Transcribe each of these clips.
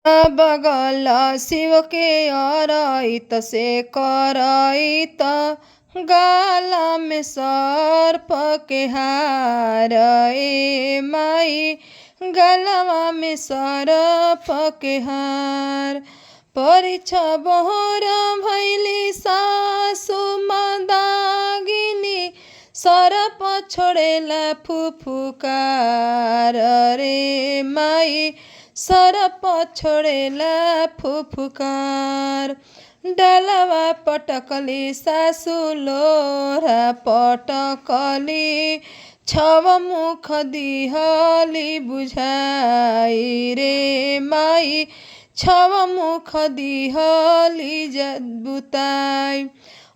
बगल शिव के अरइत से करइत गाला में सर्प के हार ए माई गलवा में सर्प के हार। परीक्षा बहोर भैली सासु मदागिनी सर्प छोड़ेला फुफुकार रे माई सर्प छोड़ेला फुफुकार। डालवा पटकली सासु लोरा पटकली छव मुख दिहली बुझाई रे माई छव मुख दिहली बुताई।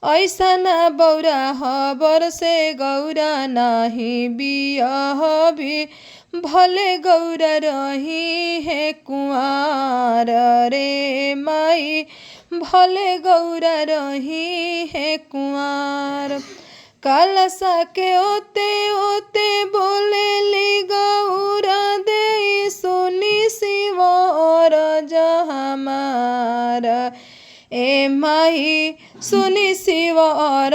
ऐसा न बौरा हबर से गौरा नाही बियहबी भले गौरा रही है कुआर रे माई भले गौरा रही है कुआर। कलसा के ओते ओते बोलेली गौरा दे सुनी शिव और जहमार ए माई सुनी शिव और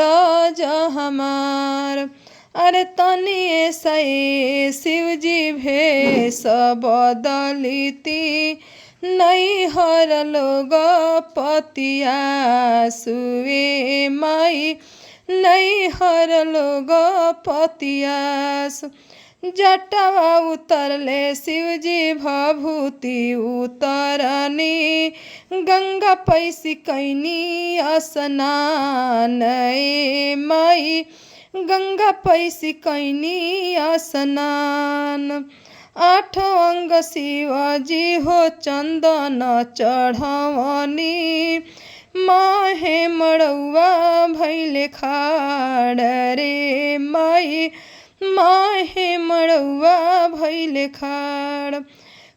जहमार। अरे तनी सही शिवजी भेष बदलिती नहीं हर लोग पतिया सुए माई नहीं हर लोग पतियास। जटवा उतरले शिवजी भभूति उतरनी गंगा पैसी कैनी स्नान ए माई गंगा पैसी कैनी स्नान। आठों अंग शिवजी हो चंदन चढ़वनी माहे मड़ौआ भैले खाड़ रे माई माहे मड़ौआ भैले खाड़।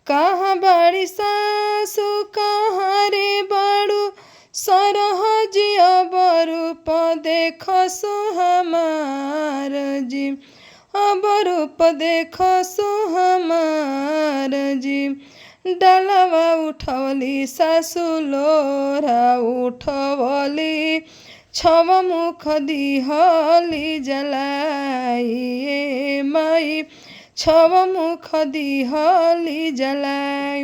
कहाँ बाड़ी सासु कहाँ रे बाड़ू सरहज अबरूप देखसु हमार जी अबरूप देखसु हमार जी। डालवा उठवली सासु लोरा उठवली छव मुख दिहली जलाई ए माई छव मुख दिहली जलाई।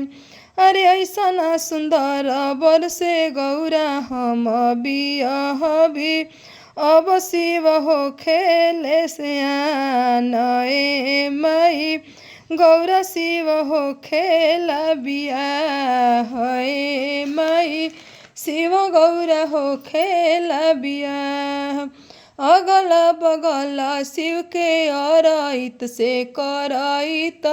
अरे ऐसा न सुंदर बर से गौरा हम बियहबी अब शिव हो खेले से आन ए माई गौरा शिव हो खेला बियाह ए माई शिव गौरा हो खेला बियाह। अगल बगल शिव के अरइत से करइत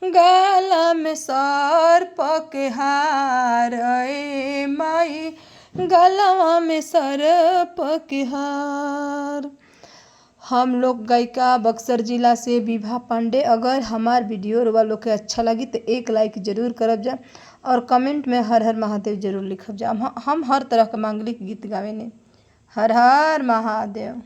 गाला में सर्प के हार ए माई गलवा में सर्प के हार। हम लोग गायिका बक्सर जिला से विभा पांडे। अगर हमार वीडियो रुआ लोग के अच्छा लगी तो एक लाइक जरूर करब जा और कमेंट में हर हर महादेव जरूर लिखब जा। हम हर तरह के मांगलिक गीत गावे ने। हर हर महादेव।